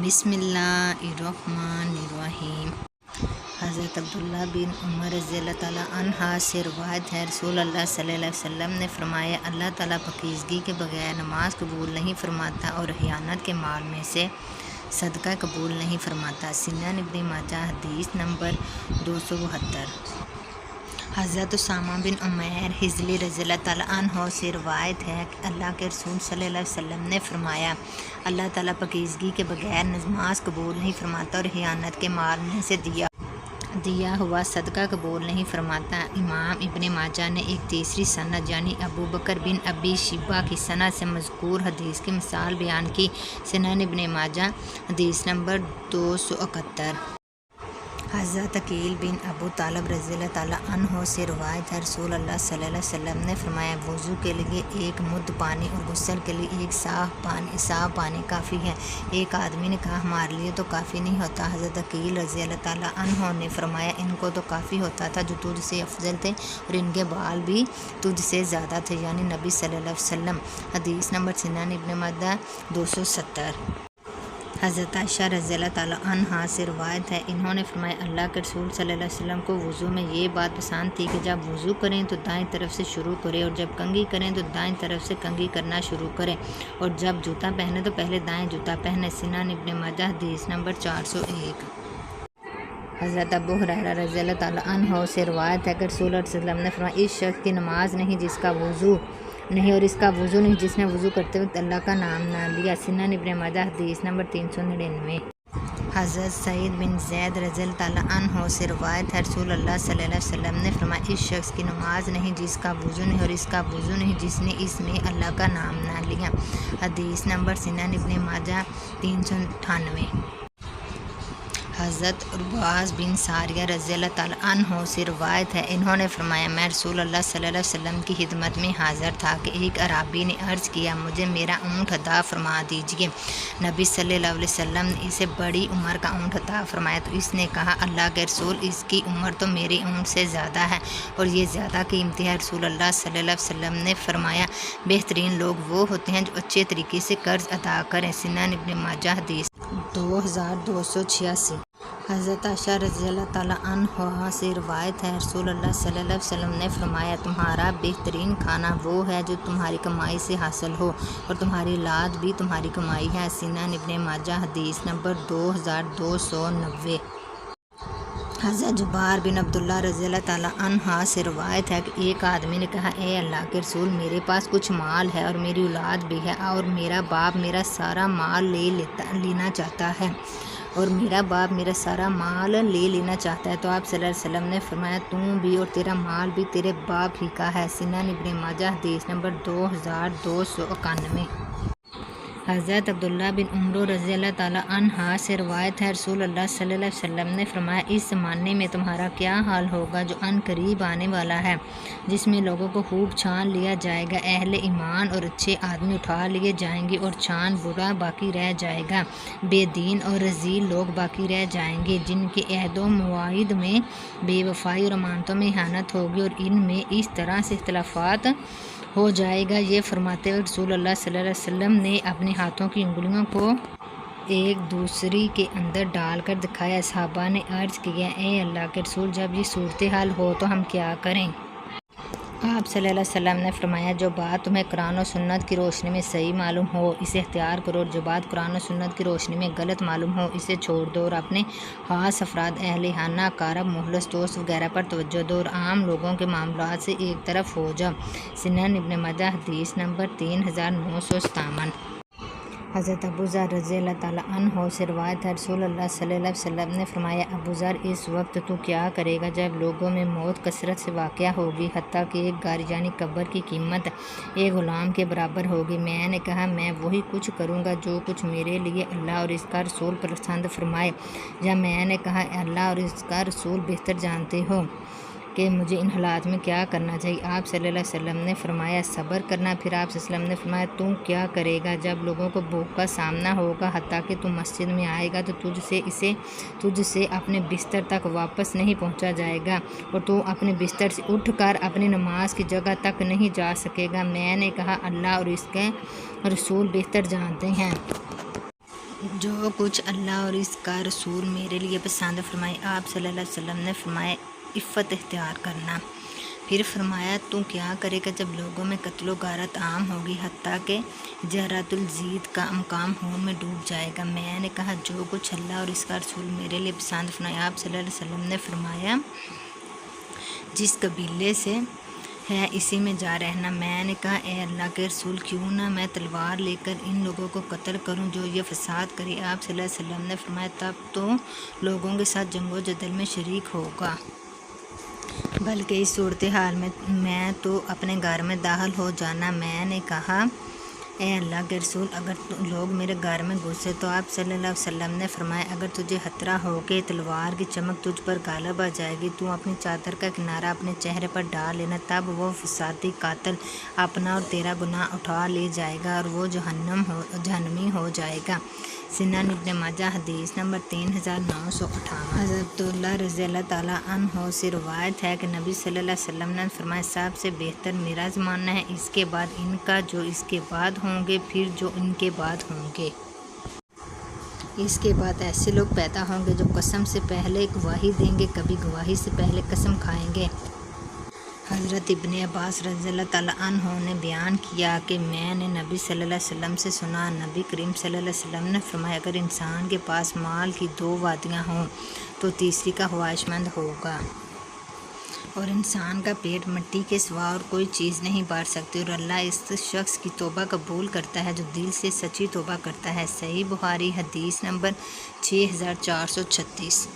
بسم اللہ الرحمن الرحیم۔ حضرت عبداللہ بن عمر رضی اللہ تعالیٰ عنہ سے روایت ہے، رسول اللہ صلی اللہ علیہ وسلم نے فرمایا، اللہ تعالیٰ پاکیزگی کے بغیر نماز قبول نہیں فرماتا اور خیانت کے مال میں سے صدقہ قبول نہیں فرماتا۔ سنن ابن ماجہ حدیث نمبر 272۔ حضرت اسامہ بن عمیر حضلی رضی اللہ تعالیٰ عنہ سے روایت ہے کہ اللہ کے رسول صلی اللہ علیہ وسلم نے فرمایا، اللہ تعالیٰ پاکیزگی کے بغیر نماز قبول نہیں فرماتا اور خیانت کے مال میں سے دیا ہوا صدقہ قبول نہیں فرماتا۔ امام ابن ماجہ نے ایک تیسری سند یعنی ابو بکر بن ابی شیبہ کی سند سے مذکور حدیث کی مثال بیان کی۔ سنن ابن ماجہ حدیث نمبر 271۔ حضرت عقیل بن ابو طالب رضی اللہ تعالیٰ عنہ سے روایت ہے، رسول اللہ صلی اللہ علیہ وسلم نے فرمایا، وضو کے لیے ایک مد پانی اور غسل کے لیے ایک صاف پانی کافی ہے۔ ایک آدمی نے کہا، ہمارے لیے تو کافی نہیں ہوتا۔ حضرت عقیل رضی اللہ تعالیٰ عنہ نے فرمایا، ان کو تو کافی ہوتا تھا جو تجھ سے افضل تھے اور ان کے بال بھی تجھ سے زیادہ تھے، یعنی نبی صلی اللہ علیہ وسلم۔ حدیث نمبر سنن ابن ماجہ 270۔ حضرت عائشہ رضی اللہ تعالیٰ عنہا سے روایت ہے، انہوں نے فرمایا، اللہ کے رسول صلی اللہ علیہ وسلم کو وضو میں یہ بات پسند تھی کہ جب وضو کریں تو دائیں طرف سے شروع کریں اور جب کنگھی کریں تو دائیں طرف سے کنگھی کرنا شروع کریں اور جب جوتا پہنے تو پہلے دائیں جوتا پہنے۔ سنن ابن ماجہ حدیث نمبر 401۔ حضرت ابو ہریرہ رضی اللہ تعالیٰ عنہ سے روایت ہے کہ رسول اللہ صلی اللہ علیہ وسلم نے فرمایا، اس شخص کی نماز نہیں جس کا وضو نہیں اور اس کا وضو نہیں جس نے وضو کرتے وقت اللہ کا نام نہ لیا۔ سنن ابن ماجہ حدیث نمبر 399۔ حضرت سعید بن زید رضی اللہ تعالیٰ عنہ سے روایت ہے، رسول اللہ صلی اللہ علیہ وسلم نے فرمایا، اس شخص کی نماز نہیں جس کا وضو نہیں اور اس کا وضو نہیں جس نے اس میں اللہ کا نام نہ لیا۔ حدیث نمبر سنن ابن ماجہ 398۔ حضرت عباس بن ساریہ رضی اللہ تعالیٰ عنہ سے روایت ہے، انہوں نے فرمایا، میں رسول اللہ صلی اللہ علیہ وسلم کی خدمت میں حاضر تھا کہ ایک اعرابی نے عرض کیا، مجھے میرا اونٹ عطا فرما دیجیے۔ نبی صلی اللہ علیہ وسلم نے اسے بڑی عمر کا اونٹ عطا فرمایا تو اس نے کہا، اللہ کے رسول، اس کی عمر تو میرے اونٹ سے زیادہ ہے اور یہ زیادہ قیمتی ہے۔ رسول اللہ صلی اللہ علیہ وسلم نے فرمایا، بہترین لوگ وہ ہوتے ہیں جو اچھے طریقے سے قرض ادا کریں۔ سنن ابن ماجہ حدیث 2286۔ حضرت عائشہ رضی اللہ تعالیٰ عنہا سے روایت ہے، رسول اللہ صلی اللہ علیہ وسلم نے فرمایا، تمہارا بہترین کھانا وہ ہے جو تمہاری کمائی سے حاصل ہو اور تمہاری اولاد بھی تمہاری کمائی ہے۔ سنن ابن ماجہ حدیث نمبر 2290۔ حضرت جابر بن عبداللہ رضی اللہ تعالیٰ عنہ سے روایت ہے کہ ایک آدمی نے کہا، اے اللہ کے رسول، میرے پاس کچھ مال ہے اور میری اولاد بھی ہے اور میرا باپ میرا سارا مال لینا چاہتا ہے تو آپ صلی اللہ علیہ وسلم نے فرمایا، تم بھی اور تیرا مال بھی تیرے باپ ہی کا ہے۔ سنن ابن ماجہ حدیث نمبر 2291۔ حضرت عبداللہ بن عمر رضی اللہ تعالیٰ عنہ سے روایت ہے، رسول اللہ صلی اللہ علیہ وسلم نے فرمایا، اس زمانے میں تمہارا کیا حال ہوگا جو عن قریب آنے والا ہے، جس میں لوگوں کو خوب چھان لیا جائے گا، اہل ایمان اور اچھے آدمی اٹھا لیے جائیں گے اور چھان برا باقی رہ جائے گا، بے دین اور رذیل لوگ باقی رہ جائیں گے، جن کے عہد و مواعید میں بے وفائی اور امانتوں میں خیانت ہوگی اور ان میں اس طرح سے اختلافات ہو جائے گا۔ یہ فرماتے ہوئے رسول اللہ صلی اللہ علیہ وسلم نے اپنے ہاتھوں کی انگلیوں کو ایک دوسری کے اندر ڈال کر دکھایا۔ صحابہ نے عرض کیا، اے اللہ کے رسول، جب یہ صورتحال ہو تو ہم کیا کریں؟ آپ صلی اللہ علیہ وسلم نے فرمایا، جو بات تمہیں قرآن و سنت کی روشنی میں صحیح معلوم ہو اسے اختیار کرو اور جو بات قرآن و سنت کی روشنی میں غلط معلوم ہو اسے چھوڑ دو اور اپنے خاص افراد، اہل خانہ، اقارب، مخلص دوست وغیرہ پر توجہ دو اور عام لوگوں کے معاملات سے ایک طرف ہو جاؤ۔ سنن ابن ماجہ حدیث نمبر 3957۔ حضرت ابو ذر رضی اللہ تعالیٰ عنہ سے روایت ہے، رسول اللہ صلی اللہ علیہ وسلم نے فرمایا، ابو ذر، اس وقت تو کیا کرے گا جب لوگوں میں موت کثرت سے واقع ہوگی، حتیٰ کہ ایک گھر یعنی قبر کی قیمت ایک غلام کے برابر ہوگی۔ میں نے کہا، میں وہی کچھ کروں گا جو کچھ میرے لیے اللہ اور اس کا رسول پسند فرمائے، یا میں نے کہا، اللہ اور اس کا رسول بہتر جانتے ہو کہ مجھے ان حالات میں کیا کرنا چاہیے۔ آپ صلی اللہ علیہ وسلم نے فرمایا، صبر کرنا۔ پھر آپ صلی اللہ علیہ وسلم نے فرمایا، تم کیا کرے گا جب لوگوں کو بھوک کا سامنا ہوگا، حتیٰ کہ تم مسجد میں آئے گا تو تجھ سے اپنے بستر تک واپس نہیں پہنچا جائے گا اور تو اپنے بستر سے اٹھ کر اپنی نماز کی جگہ تک نہیں جا سکے گا۔ میں نے کہا، اللہ اور اس کے رسول بہتر جانتے ہیں۔ جو کچھ اللہ اور اس کا رسول میرے لیے پسند فرمائے۔ آپ صلی اللہ علیہ وسلم نے فرمایا عفت اختیار کرنا۔ پھر فرمایا تو کیا کرے گا جب لوگوں میں قتل و غارت عام ہوگی حتیٰ کہ جرات الزید کا مقام خون میں ڈوب جائے گا۔ میں نے کہا جو کچھ اللہ اور اس کا رسول میرے لیے پسند فرمایا۔ آپ صلی اللہ علیہ وسلم نے فرمایا جس قبیلے سے ہے اسی میں جا رہنا۔ میں نے کہا اے اللہ کے رسول کیوں نہ میں تلوار لے کر ان لوگوں کو قتل کروں جو یہ فساد کرے۔ آپ صلی اللہ علیہ وسلم نے فرمایا تب تو لوگوں کے ساتھ جنگ و جدل میں شریک ہوگا، بلکہ اس صورتحال میں تو اپنے گھر میں داخل ہو جانا۔ میں نے کہا اے اللہ کے رسول اگر لوگ میرے گھر میں گھسے تو آپ صلی اللہ علیہ وسلم نے فرمایا اگر تجھے خطرہ ہو کہ تلوار کی چمک تجھ پر غالب آ جائے گی تو اپنی چادر کا کنارہ اپنے چہرے پر ڈال لینا، تب وہ فسادی قاتل اپنا اور تیرا گناہ اٹھا لے جائے گا اور وہ جہنمی ہو جائے گا۔ سنن ابن ماجہ حدیث نمبر 3958۔ حضرت عبداللہ رضی اللہ تعالیٰ عنہ سے روایت ہے کہ نبی صلی اللہ علیہ وسلم نے فرمایا سب سے بہتر میرا زمانہ ہے، اس کے بعد ان کا، جو اس کے بعد ہوں گے، پھر جو ان کے بعد ہوں گے۔ اس کے بعد ایسے لوگ پیدا ہوں گے جو قسم سے پہلے گواہی دیں گے، کبھی گواہی سے پہلے قسم کھائیں گے۔ حضرت ابن عباس رضی اللہ تعالیٰ عنہ نے بیان کیا کہ میں نے نبی صلی اللہ علیہ وسلم سے سنا، نبی کریم صلی اللہ علیہ وسلم نے فرمایا اگر انسان کے پاس مال کی 2 وادیاں ہوں تو تیسری کا خواہش مند ہوگا، اور انسان کا پیٹ مٹی کے سوا اور کوئی چیز نہیں بھر سکتی، اور اللہ اس شخص کی توبہ قبول کرتا ہے جو دل سے سچی توبہ کرتا ہے۔ صحیح بخاری حدیث نمبر 6436۔